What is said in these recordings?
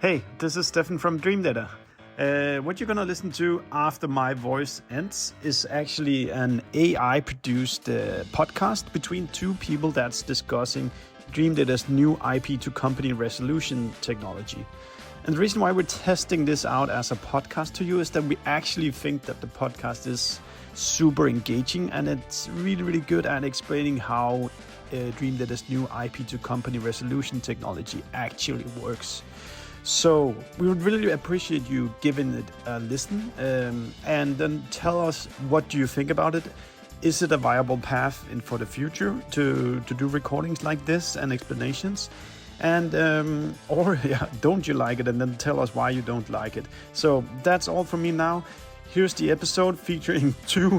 Hey, this is Stefan from Dreamdata. What you're going to listen to after my voice ends is actually an AI-produced podcast between two people that's discussing Dreamdata's new IP to company resolution technology. And the reason why we're testing this out as a podcast to you is that we actually think that the podcast is super engaging and it's really, really good at explaining how Dreamdata's new IP to company resolution technology actually works. So we would really appreciate you giving it a listen and then tell us what do you think about it. Is it a viable path for the future to do recordings like this and explanations? And don't you like it? And then tell us why you don't like it. So that's all from me now. Here's the episode featuring two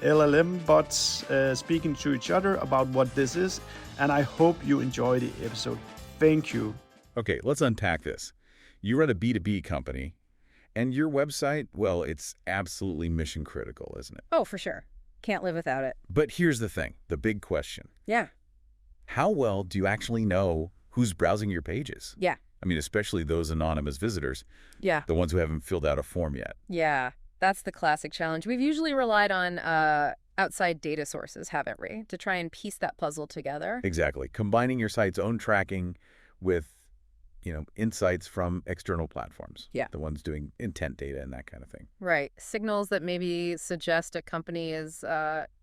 LLM bots speaking to each other about what this is. And I hope you enjoy the episode. Thank you. Okay, let's unpack this. You run a B2B company, and your website, well, it's absolutely mission critical, isn't it? Oh, for sure. Can't live without it. But here's the thing, the big question. Yeah. How well do you actually know who's browsing your pages? Yeah. I mean, especially those anonymous visitors. Yeah. The ones who haven't filled out a form yet. Yeah. That's the classic challenge. We've usually relied on outside data sources, haven't we, to try and piece that puzzle together? Exactly. Combining your site's own tracking with insights from external platforms. Yeah. The ones doing intent data and that kind of thing. Right. Signals that maybe suggest a company is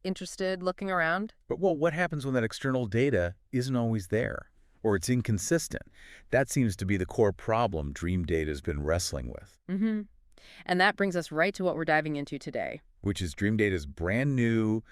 interested, looking around. But what happens when that external data isn't always there or it's inconsistent? That seems to be the core problem Dreamdata's been wrestling with. Mm-hmm. And that brings us right to what we're diving into today. Which is Dreamdata's brand new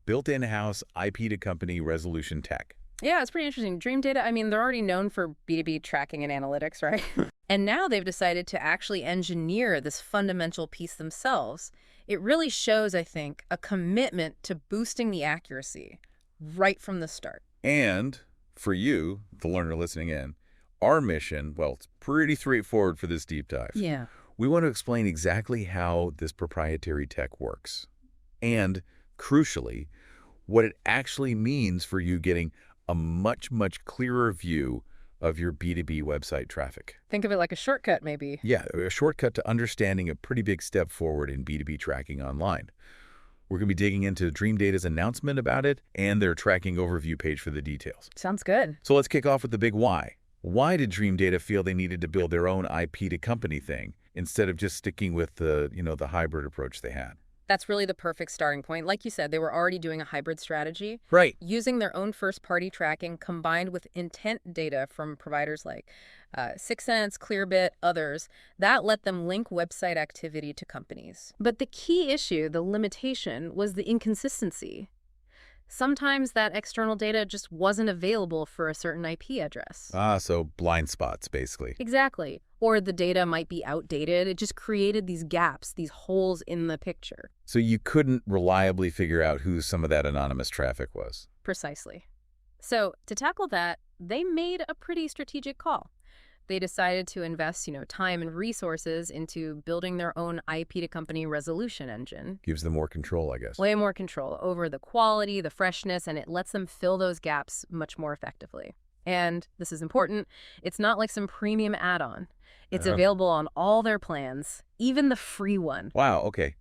built in-house IP to company resolution tech. Yeah, it's pretty interesting. Dreamdata, I mean, they're already known for B2B tracking and analytics, right? And now they've decided to actually engineer this fundamental piece themselves. It really shows, I think, a commitment to boosting the accuracy right from the start. And for you, the learner listening in, our mission, well, it's pretty straightforward for this deep dive. Yeah. We want to explain exactly how this proprietary tech works. And, crucially, what it actually means for you getting a much, much clearer view of your B2B website traffic. Think of it like a shortcut, maybe. Yeah, a shortcut to understanding a pretty big step forward in B2B tracking online. We're going to be digging into Dreamdata's announcement about it and their tracking overview page for the details. Sounds good. So let's kick off with the big why. Why did Dreamdata feel they needed to build their own IP to company thing instead of just sticking with the hybrid approach they had? That's really the perfect starting point. Like you said, they were already doing a hybrid strategy. Right. Using their own first-party tracking combined with intent data from providers like 6sense, Clearbit, others, that let them link website activity to companies. But the key issue, the limitation, was the inconsistency. Sometimes that external data just wasn't available for a certain IP address. So blind spots, basically. Exactly. Or the data might be outdated. It just created these gaps, these holes in the picture. So you couldn't reliably figure out who some of that anonymous traffic was. Precisely. So to tackle that, they made a pretty strategic call. They decided to invest, time and resources into building their own IP to company resolution engine. Gives them more control, I guess. Way more control over the quality, the freshness, and it lets them fill those gaps much more effectively. And this is important, it's not like some premium add-on. It's available on all their plans, even the free one. Wow, okay.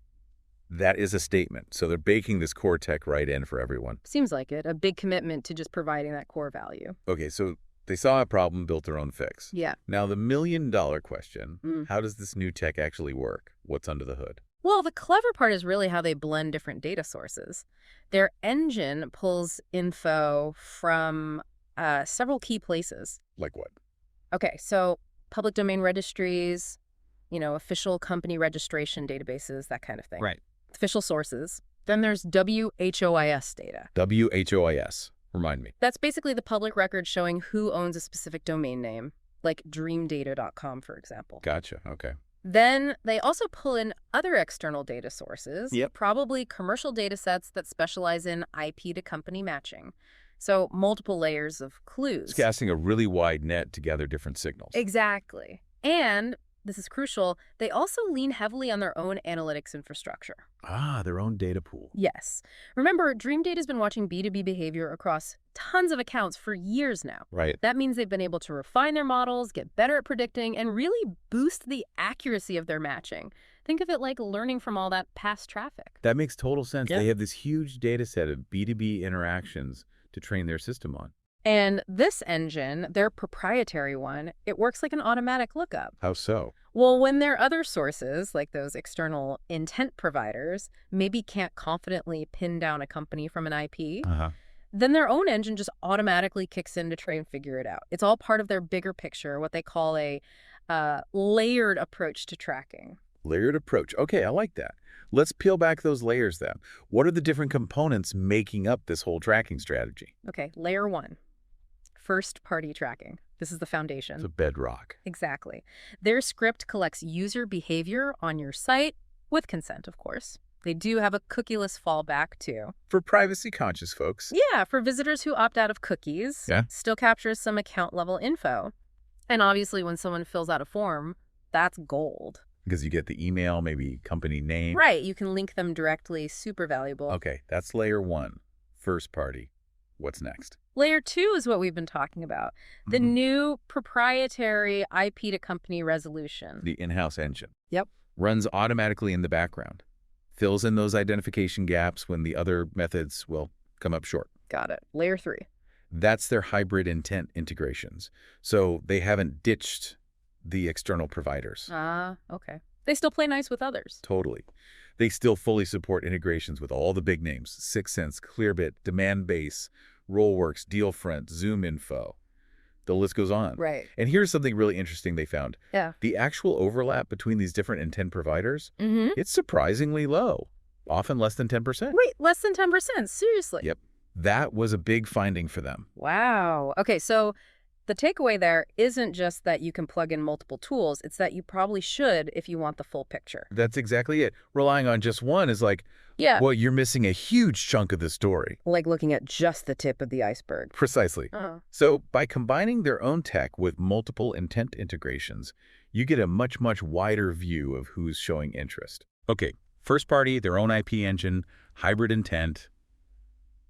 That is a statement. So they're baking this core tech right in for everyone. Seems like it. A big commitment to just providing that core value. Okay, so they saw a problem, built their own fix. Yeah. Now, the million-dollar question, how does this new tech actually work? What's under the hood? Well, the clever part is really how they blend different data sources. Their engine pulls info from several key places. Like what? Okay, so public domain registries, official company registration databases, that kind of thing. Right. Official sources. Then there's WHOIS data. WHOIS. Remind me. That's basically the public record showing who owns a specific domain name, like dreamdata.com, for example. Gotcha. Okay. Then they also pull in other external data sources, Yep. probably commercial data sets that specialize in IP to company matching. So multiple layers of clues. It's casting a really wide net to gather different signals. Exactly. And this is crucial, they also lean heavily on their own analytics infrastructure. Ah, their own data pool. Yes. Remember, Dreamdata's been watching B2B behavior across tons of accounts for years now. Right. That means they've been able to refine their models, get better at predicting, and really boost the accuracy of their matching. Think of it like learning from all that past traffic. That makes total sense. Yeah. They have this huge data set of B2B interactions to train their system on. And this engine, their proprietary one, it works like an automatic lookup. How so? Well, when their other sources, like those external intent providers, maybe can't confidently pin down a company from an IP, then their own engine just automatically kicks in to try and figure it out. It's all part of their bigger picture, what they call a layered approach to tracking. Layered approach. Okay, I like that. Let's peel back those layers then. What are the different components making up this whole tracking strategy? Okay, layer 1. First-party tracking. This is the foundation. It's a bedrock. Exactly. Their script collects user behavior on your site, with consent, of course. They do have a cookieless fallback, too. For privacy-conscious folks. Yeah, for visitors who opt out of cookies. Yeah. Still captures some account-level info. And obviously, when someone fills out a form, that's gold. Because you get the email, maybe company name. Right, you can link them directly. Super valuable. Okay, that's layer 1. First party. What's next? Layer 2 is what we've been talking about. The new proprietary IP to company resolution. The in-house engine. Yep. Runs automatically in the background. Fills in those identification gaps when the other methods will come up short. Got it. Layer 3. That's their hybrid intent integrations. So they haven't ditched the external providers. Okay. They still play nice with others. Totally. They still fully support integrations with all the big names: 6sense, Clearbit, Demandbase, Rollworks, Dealfront, ZoomInfo. The list goes on. Right. And here's something really interesting they found. Yeah. The actual overlap between these different intent providers, it's surprisingly low, often less than 10%. Wait, less than 10%? Seriously? Yep. That was a big finding for them. Wow. Okay, so the takeaway there isn't just that you can plug in multiple tools. It's that you probably should if you want the full picture. That's exactly it. Relying on just one is like, Yeah. well, you're missing a huge chunk of the story. Like looking at just the tip of the iceberg. Precisely. So by combining their own tech with multiple intent integrations, you get a much, much wider view of who's showing interest. Okay, first party, their own IP engine, hybrid intent.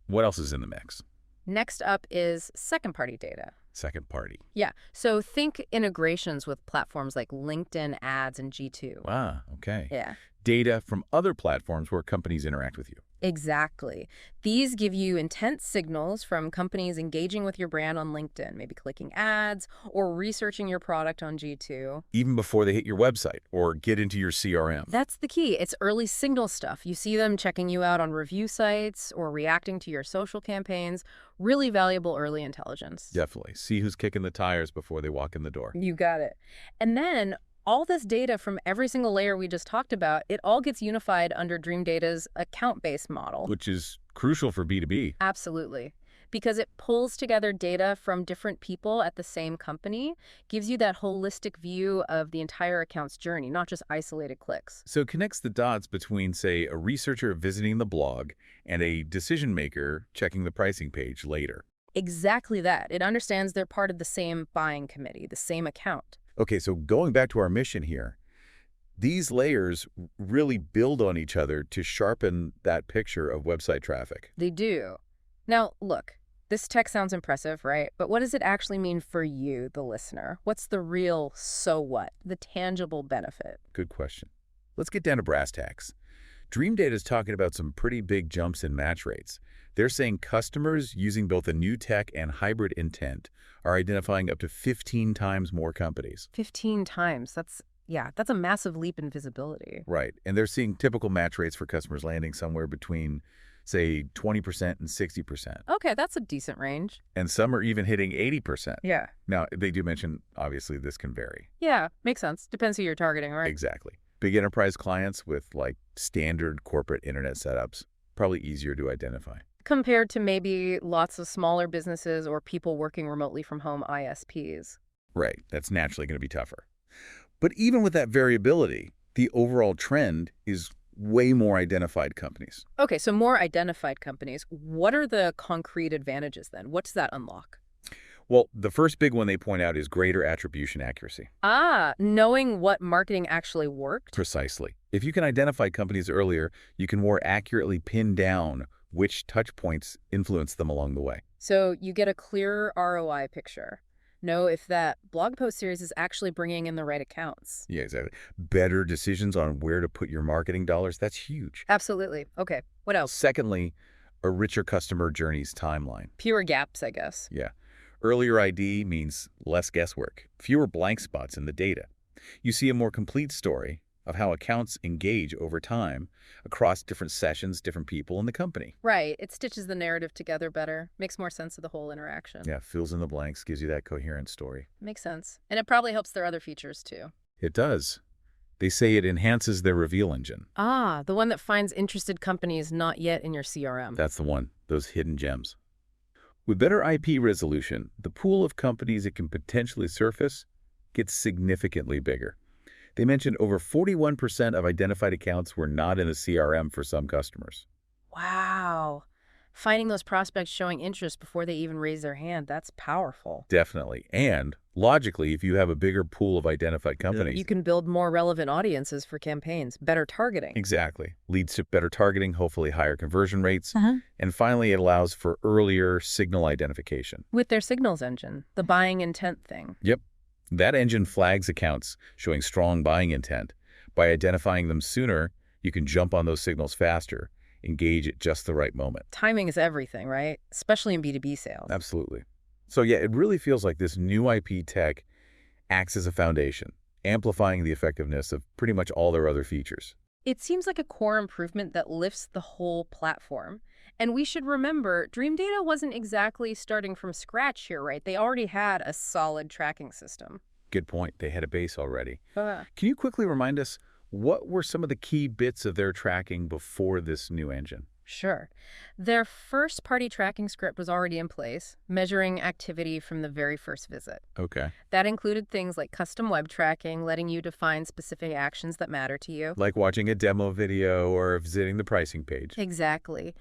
What else is in the mix? Next up is second-party data. Second party. Yeah, so think integrations with platforms like LinkedIn Ads and G2. Ah, okay. Yeah. Data from other platforms where companies interact with you. Exactly. These give you intent signals from companies engaging with your brand on LinkedIn, maybe clicking ads or researching your product on G2. Even before they hit your website or get into your CRM. That's the key. It's early signal stuff. You see them checking you out on review sites or reacting to your social campaigns. Really valuable early intelligence. Definitely. See who's kicking the tires before they walk in the door. You got it. And then all this data from every single layer we just talked about, it all gets unified under Dreamdata's account-based model. Which is crucial for B2B. Absolutely. Because it pulls together data from different people at the same company, gives you that holistic view of the entire account's journey, not just isolated clicks. So it connects the dots between, say, a researcher visiting the blog and a decision maker checking the pricing page later. Exactly that. It understands they're part of the same buying committee, the same account. Okay, so going back to our mission here, these layers really build on each other to sharpen that picture of website traffic. They do. Now, look, this tech sounds impressive, right? But what does it actually mean for you, the listener? What's the real so what, the tangible benefit? Good question. Let's get down to brass tacks. Dreamdata is talking about some pretty big jumps in match rates. They're saying customers using both a new tech and hybrid intent are identifying up to 15 times more companies. 15 times. That's a massive leap in visibility. Right. And they're seeing typical match rates for customers landing somewhere between, say, 20% and 60%. Okay, that's a decent range. And some are even hitting 80%. Yeah. Now, they do mention, obviously, this can vary. Yeah, makes sense. Depends who you're targeting, right? Exactly. Big enterprise clients with, like, standard corporate internet setups, probably easier to identify. Compared to maybe lots of smaller businesses or people working remotely from home, ISPs. Right. That's naturally going to be tougher. But even with that variability, the overall trend is way more identified companies. Okay, so more identified companies. What are the concrete advantages then? What does that unlock? Well, the first big one they point out is greater attribution accuracy. Knowing what marketing actually worked? Precisely. If you can identify companies earlier, you can more accurately pin down which touch points influence them along the way. So you get a clearer ROI picture. Know if that blog post series is actually bringing in the right accounts. Yeah, exactly. Better decisions on where to put your marketing dollars, that's huge. Absolutely. Okay, what else? Secondly, a richer customer journeys timeline. Fewer gaps, I guess. Yeah. Earlier ID means less guesswork, fewer blank spots in the data. You see a more complete story of how accounts engage over time across different sessions, different people in the company. Right. It stitches the narrative together better, makes more sense of the whole interaction. Yeah, fills in the blanks, gives you that coherent story. Makes sense. And it probably helps their other features too. It does. They say it enhances their reveal engine. The one that finds interested companies not yet in your CRM. That's the one, those hidden gems. With better IP resolution, the pool of companies it can potentially surface gets significantly bigger. They mentioned over 41% of identified accounts were not in the CRM for some customers. Wow. Finding those prospects showing interest before they even raise their hand, that's powerful. Definitely. And logically, if you have a bigger pool of identified companies, You can build more relevant audiences for campaigns, better targeting. exactly, leads to better targeting, hopefully higher conversion rates. And finally, it allows for earlier signal identification. With their signals engine, the buying intent thing. Yep. That engine flags accounts showing strong buying intent. By identifying them sooner, you can jump on those signals faster, engage at just the right moment. Timing is everything, right? Especially in B2B sales. Absolutely. So yeah, it really feels like this new IP tech acts as a foundation, amplifying the effectiveness of pretty much all their other features. It seems like a core improvement that lifts the whole platform. And we should remember, Dreamdata wasn't exactly starting from scratch here, right? They already had a solid tracking system. Good point. They had a base already. Uh, Can you quickly remind us, what were some of the key bits of their tracking before this new engine? Sure. Their first-party tracking script was already in place, measuring activity from the very first visit. Okay. That included things like custom web tracking, letting you define specific actions that matter to you. Like watching a demo video or visiting the pricing page. Exactly.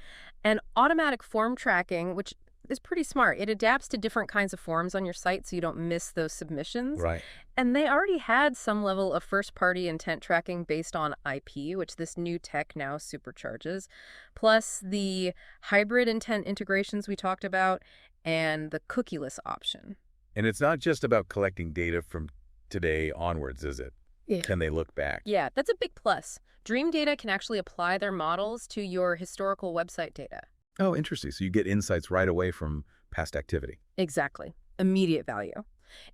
And automatic form tracking, which is pretty smart. It adapts to different kinds of forms on your site so you don't miss those submissions. Right. And they already had some level of first-party intent tracking based on IP, which this new tech now supercharges, plus the hybrid intent integrations we talked about and the cookieless option. And it's not just about collecting data from today onwards, is it? Yeah. Can they look back? Yeah, that's a big plus. Dreamdata can actually apply their models to your historical website data. Oh, interesting. So you get insights right away from past activity. Exactly. Immediate value.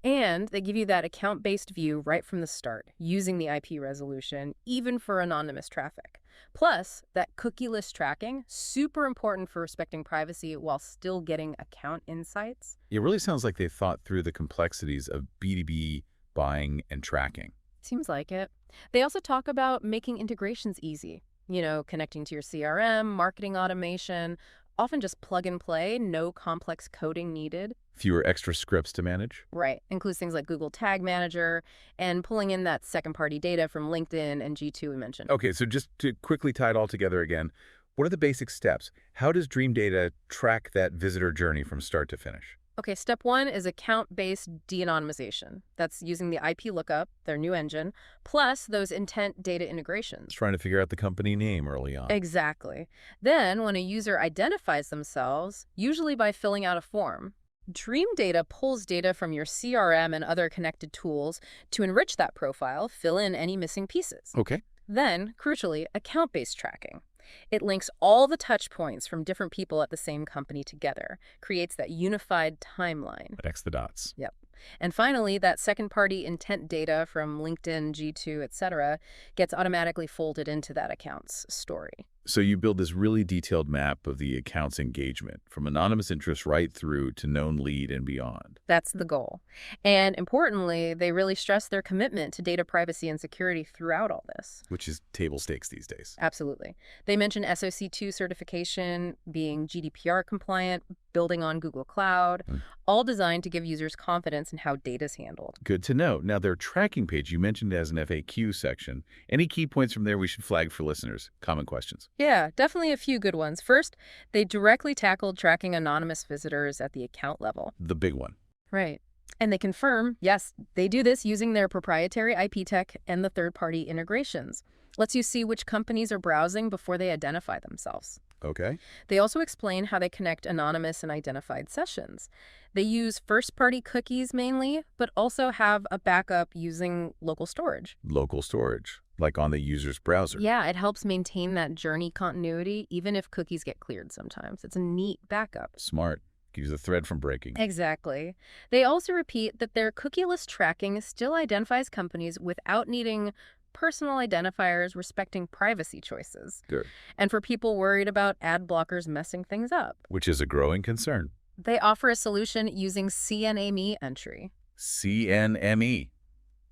And they give you that account-based view right from the start, using the IP resolution, even for anonymous traffic. Plus, that cookieless tracking, super important for respecting privacy while still getting account insights. It really sounds like they thought through the complexities of B2B buying and tracking. Seems like it. They also talk about making integrations easy. You know, connecting to your CRM, marketing automation, often just plug and play, no complex coding needed. Fewer extra scripts to manage. Right. Includes things like Google Tag Manager and pulling in that second-party data from LinkedIn and G2 we mentioned. Okay, so just to quickly tie it all together again, what are the basic steps? How does Dreamdata track that visitor journey from start to finish? Okay, step one is account-based de-anonymization. That's using the IP lookup, their new engine, plus those intent data integrations. It's trying to figure out the company name early on. Exactly. Then, when a user identifies themselves, usually by filling out a form, Dreamdata pulls data from your CRM and other connected tools to enrich that profile, fill in any missing pieces. Okay. Then, crucially, account-based tracking. It links all the touch points from different people at the same company together, creates that unified timeline. Connects the dots. Yep. And finally, that second-party intent data from LinkedIn, G2, etc., gets automatically folded into that account's story. So you build this really detailed map of the account's engagement, from anonymous interest right through to known lead and beyond. That's the goal. And importantly, they really stress their commitment to data privacy and security throughout all this. Which is table stakes these days. Absolutely. They mention SOC2 certification, being GDPR compliant, building on Google Cloud, all designed to give users confidence in how data's handled. Good to know. Now, their tracking page, you mentioned as an FAQ section. Any key points from there we should flag for listeners? Common questions. Yeah, definitely a few good ones. First, they directly tackled tracking anonymous visitors at the account level. The big one. Right. And they confirm, yes, they do this using their proprietary IP tech and the third-party integrations. Lets you see which companies are browsing before they identify themselves. Okay. They also explain how they connect anonymous and identified sessions. They use first-party cookies mainly, but also have a backup using local storage. Local storage, like on the user's browser. Yeah, it helps maintain that journey continuity even if cookies get cleared sometimes. It's a neat backup. Smart. Keeps the thread from breaking. Exactly. They also repeat that their cookieless tracking still identifies companies without needing personal identifiers respecting privacy choices. Sure. And for people worried about ad blockers messing things up, Which is a growing concern. they offer a solution using CNAME entry. CNME.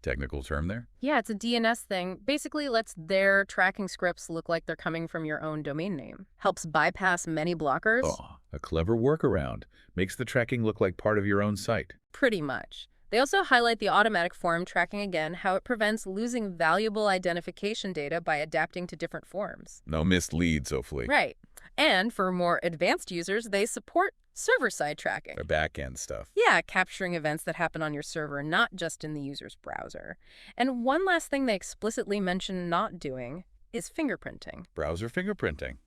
Technical term there? Yeah, it's a DNS thing. Basically lets their tracking scripts look like they're coming from your own domain name. Helps bypass many blockers. Oh, a clever workaround. Makes the tracking look like part of your own site. Pretty much. They also highlight the automatic form tracking again, how it prevents losing valuable identification data by adapting to different forms. No missed leads, hopefully. Right. And for more advanced users, they support server-side tracking. Or back-end stuff. Yeah, capturing events that happen on your server, not just in the user's browser. And one last thing they explicitly mention not doing is fingerprinting. Browser fingerprinting.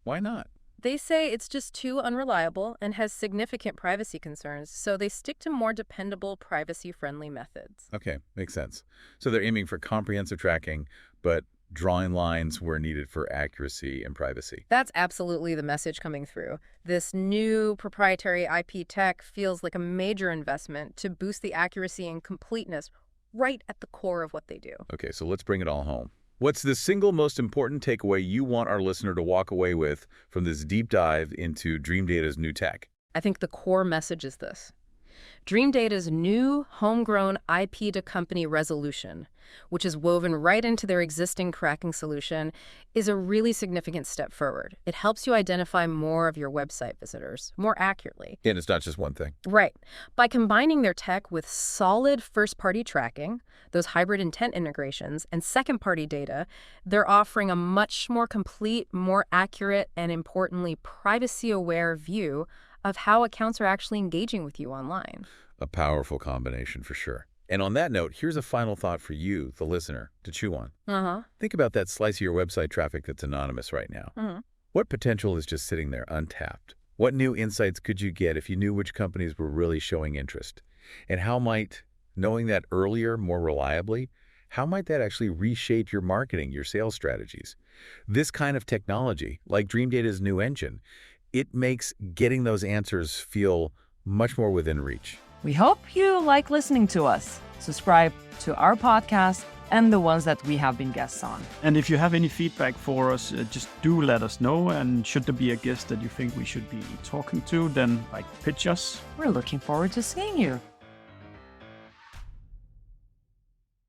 Why not? They say it's just too unreliable and has significant privacy concerns, so they stick to more dependable, privacy-friendly methods. Okay, makes sense. So they're aiming for comprehensive tracking, but drawing lines where needed for accuracy and privacy. That's absolutely the message coming through. This new proprietary IP tech feels like a major investment to boost the accuracy and completeness right at the core of what they do. Okay, so let's bring it all home. What's the single most important takeaway you want our listener to walk away with from this deep dive into Dreamdata's new tech? I think the core message is this. Dreamdata's new homegrown IP to company resolution, which is woven right into their existing tracking solution, is a really significant step forward. It helps you identify more of your website visitors more accurately. And it's not just one thing. Right. By combining their tech with solid first-party tracking, those hybrid intent integrations, and second-party data, they're offering a much more complete, more accurate, and importantly, privacy-aware view of how accounts are actually engaging with you online. A powerful combination for sure. And on that note, here's a final thought for you, the listener, to chew on. Think about that slice of your website traffic that's anonymous right now. What potential is just sitting there untapped? What new insights could you get if you knew which companies were really showing interest? And how might, knowing that earlier more reliably, how might that actually reshape your marketing, your sales strategies? This kind of technology, like Dreamdata's new engine, it makes getting those answers feel much more within reach. We hope you like listening to us. Subscribe to our podcast and the ones that we have been guests on. And if you have any feedback for us, just do let us know. And should there be a guest that you think we should be talking to, then pitch us. We're looking forward to seeing you.